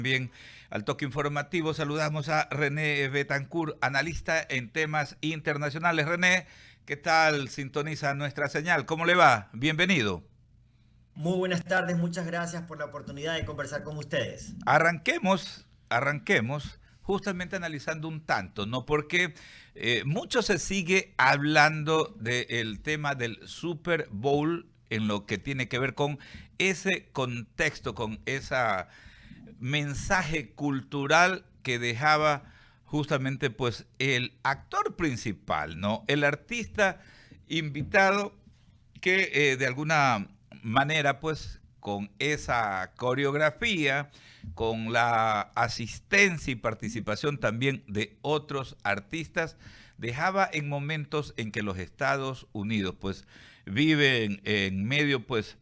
Bien, al toque informativo saludamos a René Betancourt, analista en temas internacionales. René, ¿qué tal? Sintoniza nuestra señal. ¿Cómo le va? Bienvenido. Muy buenas tardes, muchas gracias por la oportunidad de conversar con ustedes. Arranquemos justamente analizando un tanto, ¿no? Porque mucho se sigue hablando del tema del Super Bowl en lo que tiene que ver con ese contexto, con esa mensaje cultural que dejaba justamente pues el actor principal, ¿no? El artista invitado que de alguna manera pues con esa coreografía, con la asistencia y participación también de otros artistas, dejaba en momentos en que los Estados Unidos pues viven en medio pues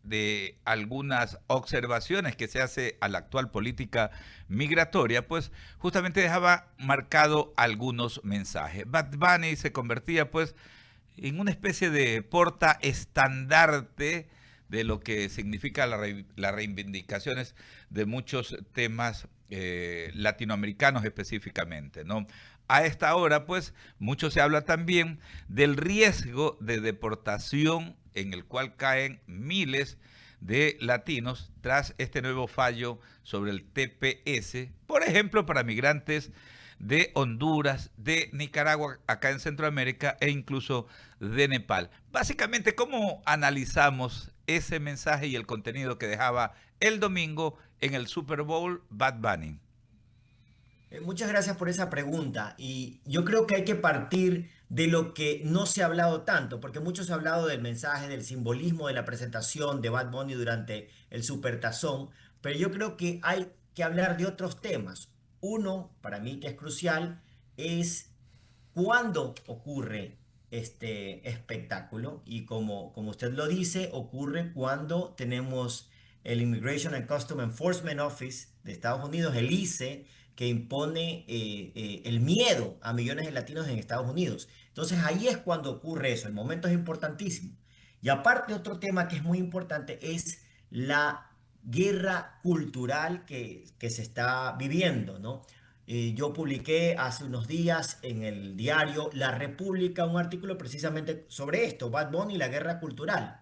de algunas observaciones que se hace a la actual política migratoria, pues justamente dejaba marcado algunos mensajes. Bad Bunny se convertía pues en una especie de porta estandarte de lo que significa las reivindicaciones de muchos temas latinoamericanos específicamente, ¿no? A esta hora, pues, mucho se habla también del riesgo de deportación en el cual caen miles de latinos tras este nuevo fallo sobre el TPS, por ejemplo, para migrantes de Honduras, de Nicaragua, acá en Centroamérica e incluso de Nepal. Básicamente, ¿cómo analizamos ese mensaje y el contenido que dejaba el domingo en el Super Bowl Bad Bunny? Muchas gracias por esa pregunta y yo creo que hay que partir de lo que no se ha hablado tanto, porque mucho se ha hablado del mensaje, del simbolismo de la presentación de Bad Bunny durante el Supertazón, pero yo creo que hay que hablar de otros temas. Uno, para mí que es crucial, es cuándo ocurre este espectáculo y como usted lo dice, ocurre cuando tenemos el Immigration and Custom Enforcement Office de Estados Unidos, el ICE, que impone el miedo a millones de latinos en Estados Unidos. Entonces ahí es cuando ocurre eso, el momento es importantísimo. Y aparte otro tema que es muy importante es la guerra cultural que se está viviendo, ¿no? Yo publiqué hace unos días en el diario La República un artículo precisamente sobre esto, Bad Bunny y la guerra cultural.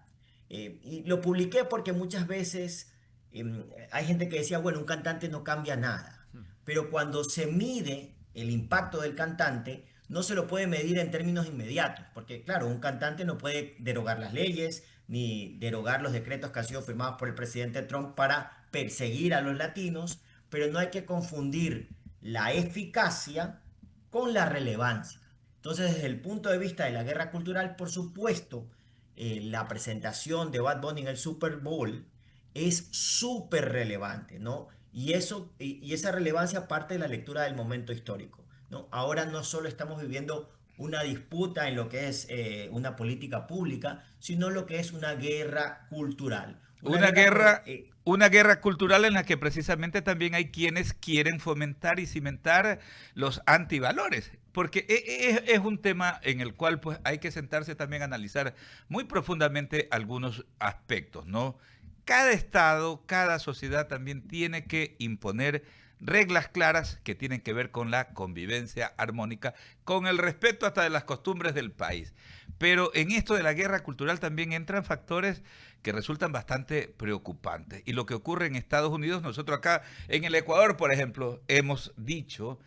Y lo publiqué porque muchas veces hay gente que decía, bueno, un cantante no cambia nada, pero cuando se mide el impacto del cantante, no se lo puede medir en términos inmediatos, porque claro, un cantante no puede derogar las leyes ni derogar los decretos que han sido firmados por el presidente Trump para perseguir a los latinos, pero no hay que confundir la eficacia con la relevancia. Entonces, desde el punto de vista de la guerra cultural, por supuesto, la presentación de Bad Bunny en el Super Bowl es súper relevante, ¿no? Y esa relevancia parte de la lectura del momento histórico, ¿no? Ahora no solo estamos viviendo una disputa en lo que es una política pública, sino lo que es una guerra cultural. Una Una guerra por... guerra, una guerra cultural en la que precisamente también hay quienes quieren fomentar y cimentar los antivalores, porque es un tema en el cual pues hay que sentarse también a analizar muy profundamente algunos aspectos, ¿no? Cada estado, cada sociedad también tiene que imponer reglas claras que tienen que ver con la convivencia armónica, con el respeto hasta de las costumbres del país. Pero en esto de la guerra cultural también entran factores que resultan bastante preocupantes. Y lo que ocurre en Estados Unidos, nosotros acá en el Ecuador, por ejemplo, hemos dicho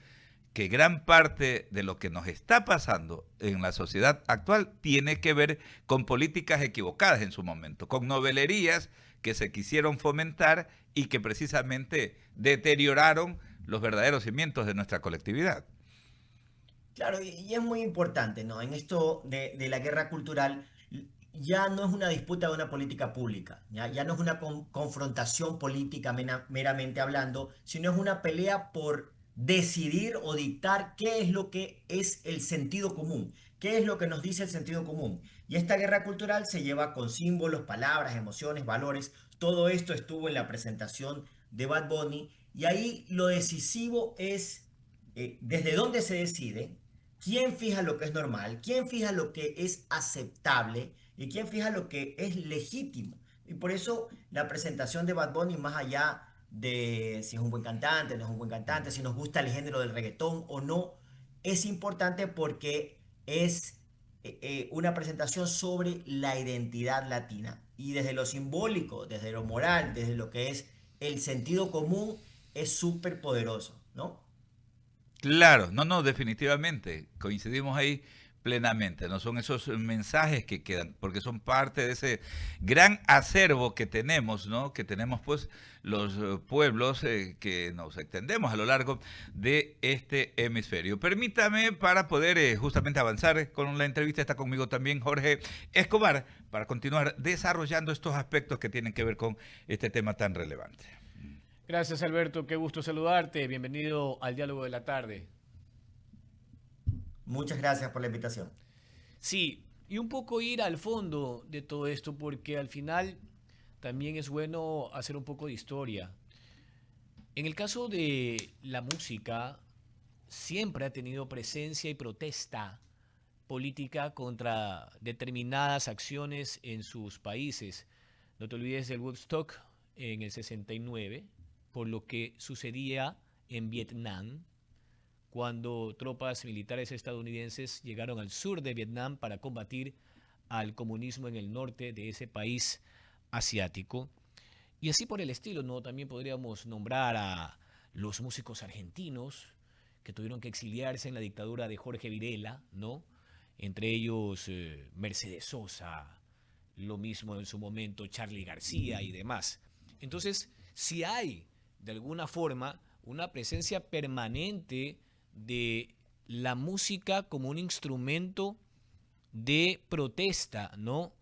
que gran parte de lo que nos está pasando en la sociedad actual tiene que ver con políticas equivocadas en su momento, con novelerías que se quisieron fomentar y que precisamente deterioraron los verdaderos cimientos de nuestra colectividad. Claro, y es muy importante, ¿no? En esto de la guerra cultural, ya no es una disputa de una política pública, ya no es una confrontación política meramente hablando, sino es una pelea por decidir o dictar qué es lo que es el sentido común, qué es lo que nos dice el sentido común. Y esta guerra cultural se lleva con símbolos, palabras, emociones, valores. Todo esto estuvo en la presentación de Bad Bunny y ahí lo decisivo es desde dónde se decide, quién fija lo que es normal, quién fija lo que es aceptable y quién fija lo que es legítimo. Y por eso la presentación de Bad Bunny, más allá de si es un buen cantante, no es un buen cantante, si nos gusta el género del reggaetón o no, es importante porque es una presentación sobre la identidad latina. Y desde lo simbólico, desde lo moral, desde lo que es el sentido común, es súper poderoso, ¿no? Claro, no, no, definitivamente, coincidimos ahí plenamente, no son esos mensajes que quedan, porque son parte de ese gran acervo que tenemos, ¿no? Que tenemos pues los pueblos que nos extendemos a lo largo de este hemisferio. Permítame para poder justamente avanzar con la entrevista, está conmigo también Jorge Escobar, para continuar desarrollando estos aspectos que tienen que ver con este tema tan relevante. Gracias, Alberto. Qué gusto saludarte. Bienvenido al Diálogo de la Tarde. Muchas gracias por la invitación. Sí, y un poco ir al fondo de todo esto, porque al final también es bueno hacer un poco de historia. En el caso de la música, siempre ha tenido presencia y protesta política contra determinadas acciones en sus países. No te olvides del Woodstock en el 69, por lo que sucedía en Vietnam, cuando tropas militares estadounidenses llegaron al sur de Vietnam para combatir al comunismo en el norte de ese país asiático. Y así por el estilo, ¿no? También podríamos nombrar a los músicos argentinos que tuvieron que exiliarse en la dictadura de Jorge Videla, ¿no? Entre ellos Mercedes Sosa, lo mismo en su momento Charly García y demás. Entonces, si hay de alguna forma una presencia permanente de la música como un instrumento de protesta, ¿no?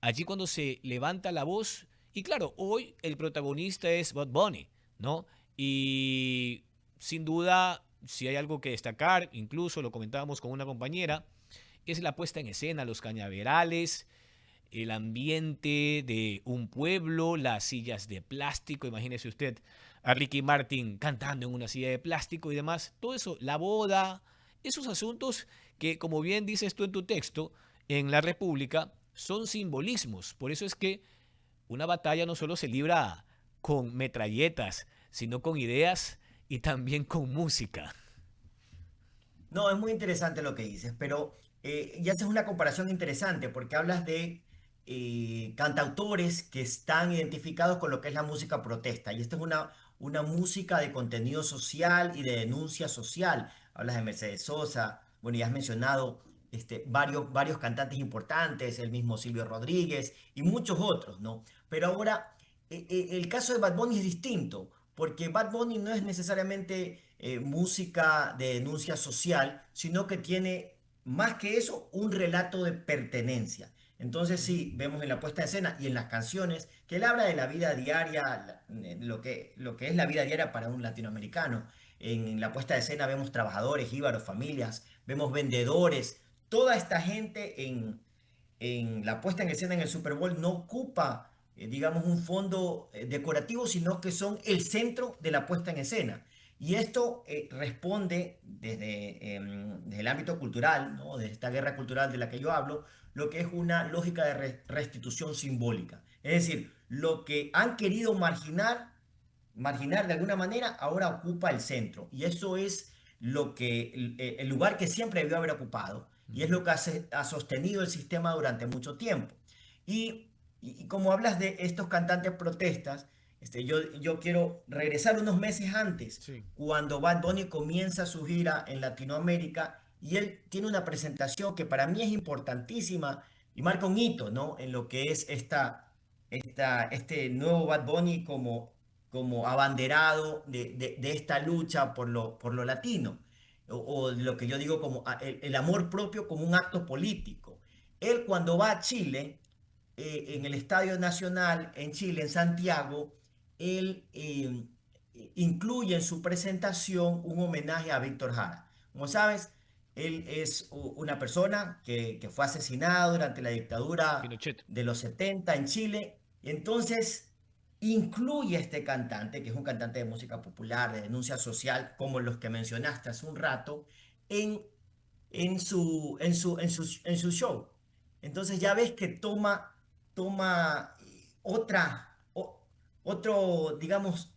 Allí cuando se levanta la voz, y claro, hoy el protagonista es Bad Bunny, ¿no? Y sin duda, si hay algo que destacar, incluso lo comentábamos con una compañera, es la puesta en escena, los cañaverales, el ambiente de un pueblo, las sillas de plástico, imagínese usted a Ricky Martin cantando en una silla de plástico y demás, todo eso, la boda, esos asuntos que, como bien dices tú en tu texto, en la República, son simbolismos. Por eso es que una batalla no solo se libra con metralletas, sino con ideas y también con música. No, es muy interesante lo que dices, pero ya haces una comparación interesante porque hablas de cantautores que están identificados con lo que es la música protesta. Y esta es una música de contenido social y de denuncia social. Hablas de Mercedes Sosa, bueno, ya has mencionado varios cantantes importantes, el mismo Silvio Rodríguez y muchos otros, ¿no? Pero ahora, el caso de Bad Bunny es distinto, porque Bad Bunny no es necesariamente música de denuncia social, sino que tiene más que eso un relato de pertenencia. Entonces sí, vemos en la puesta en escena y en las canciones que él habla de la vida diaria, lo que es la vida diaria para un latinoamericano. En la puesta de escena vemos trabajadores, jíbaros, familias, vemos vendedores, toda esta gente en la puesta en escena en el Super Bowl no ocupa, digamos, un fondo decorativo, sino que son el centro de la puesta en escena. Y esto responde desde el ámbito cultural, ¿no? De esta guerra cultural de la que yo hablo, lo que es una lógica de restitución simbólica. Es decir, lo que han querido marginar de alguna manera, ahora ocupa el centro. Y eso es el lugar que siempre debió haber ocupado. Y es lo que ha sostenido el sistema durante mucho tiempo. Y como hablas de estos cantantes protestas, yo quiero regresar unos meses antes, Sí. cuando Bad Bunny comienza su gira en Latinoamérica y él tiene una presentación que para mí es importantísima y marca un hito, ¿no? En lo que es este nuevo Bad Bunny como abanderado de esta lucha por lo latino, o lo que yo digo como el amor propio como un acto político. Él cuando va a Chile, en el Estadio Nacional en Chile, en Santiago, él incluye en su presentación un homenaje a Víctor Jara. Como sabes, él es una persona que fue asesinado durante la dictadura Pinochet. de los 70 en Chile. Entonces, incluye a este cantante, que es un cantante de música popular, de denuncia social, como los que mencionaste hace un rato, en, en su show. Entonces ya ves que toma otro, digamos,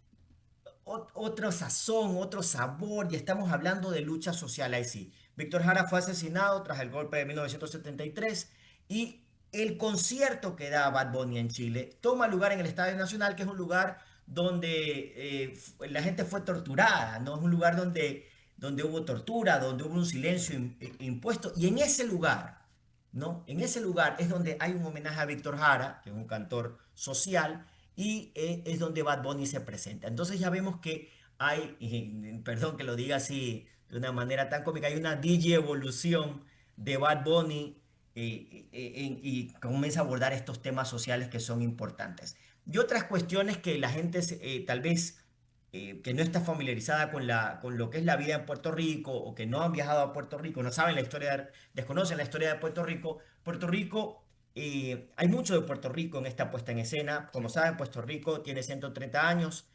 otro sazón, otro sabor, y estamos hablando de lucha social ahí sí. Víctor Jara fue asesinado tras el golpe de 1973 y el concierto que da Bad Bunny en Chile toma lugar en el Estadio Nacional, que es un lugar donde la gente fue torturada, ¿no? Es un lugar donde hubo tortura, donde hubo un silencio impuesto, y en ese lugar, ¿no? En ese lugar es donde hay un homenaje a Víctor Jara, que es un cantor social, y es donde Bad Bunny se presenta. Entonces ya vemos que hay, y perdón que lo diga así de una manera tan cómica, hay una DJ evolución de Bad Bunny y comienza a abordar estos temas sociales que son importantes. Y otras cuestiones que la gente tal vez que no está familiarizada con lo que es la vida en Puerto Rico o que no han viajado a Puerto Rico, no saben la historia, desconocen la historia de Puerto Rico. Puerto Rico, hay mucho de Puerto Rico en esta puesta en escena. Como saben, Puerto Rico tiene 130 años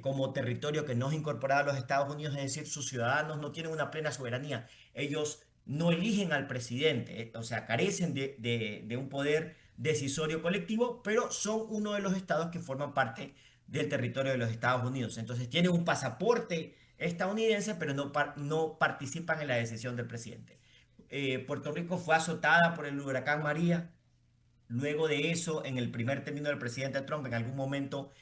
como territorio que no es incorporado a los Estados Unidos, es decir, sus ciudadanos no tienen una plena soberanía. Ellos no eligen al presidente, o sea, carecen de un poder decisorio colectivo, pero son uno de los estados que forman parte del territorio de los Estados Unidos. Entonces tienen un pasaporte estadounidense, pero no participan en la decisión del presidente. Puerto Rico fue azotada por el huracán María. Luego de eso, en el primer término del presidente Trump, en algún momento,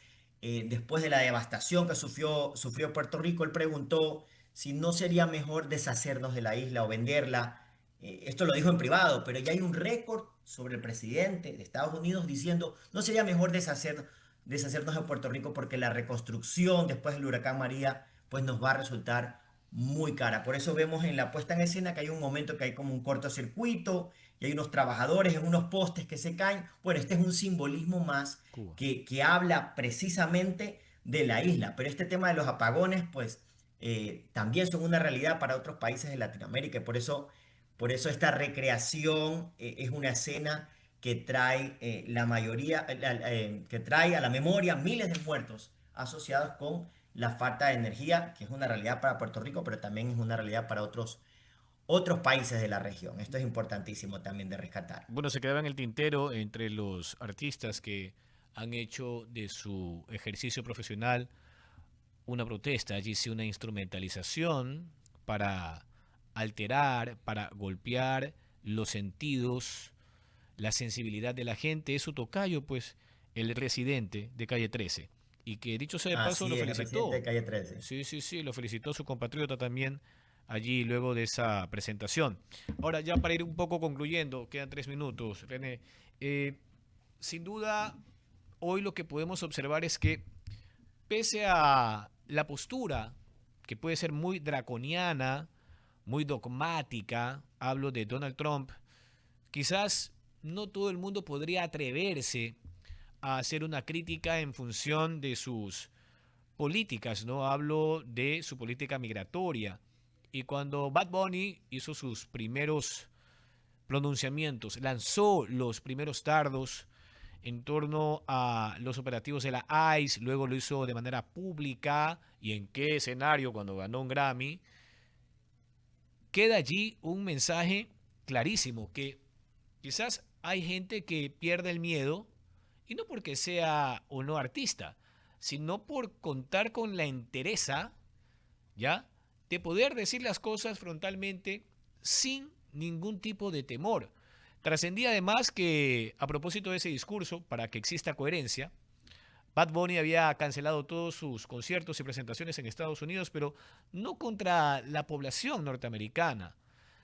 después de la devastación que sufrió Puerto Rico, él preguntó si no sería mejor deshacernos de la isla o venderla. Esto lo dijo en privado, pero ya hay un récord sobre el presidente de Estados Unidos diciendo no sería mejor deshacernos de Puerto Rico porque la reconstrucción después del huracán María pues nos va a resultar muy cara. Por eso vemos en la puesta en escena que hay un momento que hay como un cortocircuito y hay unos trabajadores en unos postes que se caen. Bueno, este es un simbolismo más Cuba. que habla precisamente de la isla, pero este tema de los apagones, pues también son una realidad para otros países de Latinoamérica y por eso esta recreación es una escena que trae la mayoría, que trae a la memoria miles de muertos asociados con la falta de energía, que es una realidad para Puerto Rico, pero también es una realidad para otros países de la región. Esto es importantísimo también de rescatar. Bueno, se quedaba en el tintero entre los artistas que han hecho de su ejercicio profesional una protesta, allí sí una instrumentalización para alterar, para golpear los sentidos, la sensibilidad de la gente. Es su tocayo, pues, el residente de Calle 13. Y que dicho sea de paso, lo Así es, el residente de felicitó. Calle 13. Sí, sí, sí, lo felicitó su compatriota también allí luego de esa presentación. Ahora, ya para ir un poco concluyendo, quedan 3 minutos, René. eh, Sin duda, hoy lo que podemos observar es que pese a la postura que puede ser muy draconiana, muy dogmática, hablo de Donald Trump, quizás no todo el mundo podría atreverse a hacer una crítica en función de sus políticas, ¿no? Hablo de su política migratoria. Y cuando Bad Bunny hizo sus primeros pronunciamientos, lanzó los primeros dardos en torno a los operativos de la ICE, luego lo hizo de manera pública y en qué escenario cuando ganó un Grammy, queda allí un mensaje clarísimo que quizás hay gente que pierde el miedo y no porque sea o no artista, sino por contar con la entereza, ¿ya? De poder decir las cosas frontalmente sin ningún tipo de temor. Trascendía además que, a propósito de ese discurso, para que exista coherencia, Bad Bunny había cancelado todos sus conciertos y presentaciones en Estados Unidos, pero no contra la población norteamericana,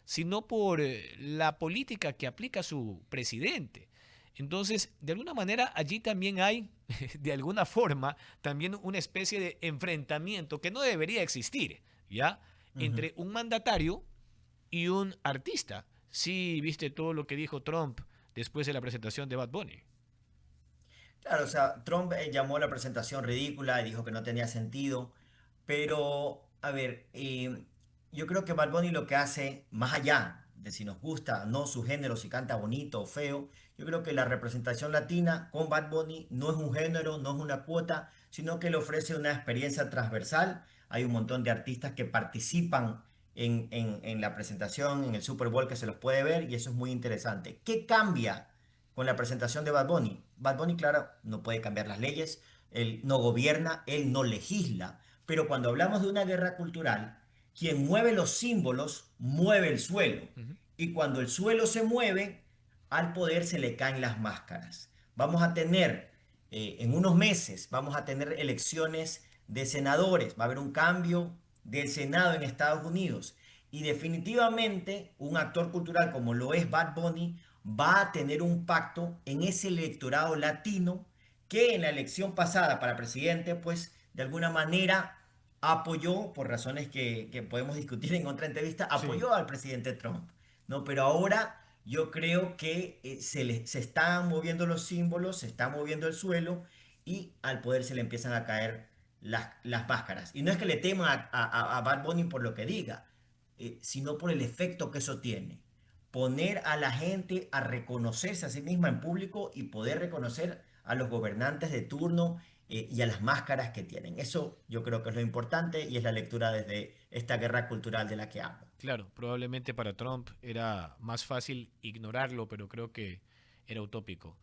sino por la política que aplica su presidente. Entonces, de alguna manera, allí también hay, de alguna forma, también una especie de enfrentamiento que no debería existir, ¿ya? Ujú. Entre un mandatario y un artista. Sí, viste todo lo que dijo Trump después de la presentación de Bad Bunny. Claro, o sea, Trump llamó la presentación ridícula y dijo que no tenía sentido, pero a ver, yo creo que Bad Bunny lo que hace, más allá de si nos gusta no su género, si canta bonito o feo, yo creo que la representación latina con Bad Bunny no es un género, no es una cuota, sino que le ofrece una experiencia transversal. Hay un montón de artistas que participan en la presentación, en el Super Bowl que se los puede ver y eso es muy interesante. ¿Qué cambia con la presentación de Bad Bunny? Bad Bunny, claro, no puede cambiar las leyes, él no gobierna, él no legisla, Pero cuando hablamos de una guerra cultural, quien mueve los símbolos mueve el suelo. Y cuando el suelo se mueve, al poder se le caen las máscaras. Vamos a tener, en unos meses, vamos a tener elecciones de senadores. Va a haber un cambio del Senado en Estados Unidos. Y definitivamente un actor cultural como lo es Bad Bunny va a tener un pacto en ese electorado latino que en la elección pasada para presidente, pues de alguna manera apoyó, por razones que podemos discutir en otra entrevista, Sí. apoyó al presidente Trump, ¿no? Pero ahora yo creo que se están moviendo los símbolos, se está moviendo el suelo y al poder se le empiezan a caer las máscaras. Y no es que le teman a Bad Bunny por lo que diga, sino por el efecto que eso tiene. Poner a la gente a reconocerse a sí misma en público y poder reconocer a los gobernantes de turno y a las máscaras que tienen. Eso yo creo que es lo importante y es la lectura desde esta guerra cultural de la que hablo. Claro, probablemente para Trump era más fácil ignorarlo, pero creo que era utópico.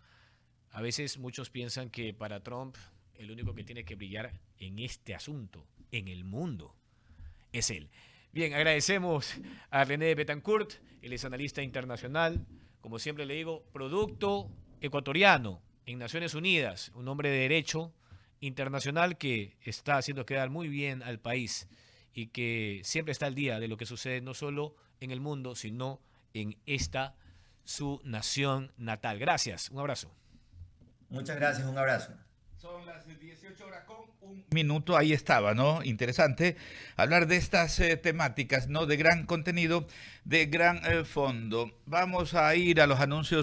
A veces muchos piensan que para Trump el único que tiene que brillar en este asunto, en el mundo, es él. Bien, agradecemos a René Betancourt, él es analista internacional, como siempre le digo, producto ecuatoriano en Naciones Unidas, un hombre de derecho internacional que está haciendo quedar muy bien al país y que siempre está al día de lo que sucede no solo en el mundo, sino en esta su nación natal. Gracias, un abrazo. Muchas gracias, un abrazo. Son las 18 horas con un minuto, ahí estaba, ¿no? Interesante hablar de estas temáticas, ¿no? De gran contenido, de gran fondo. Vamos a ir a los anuncios.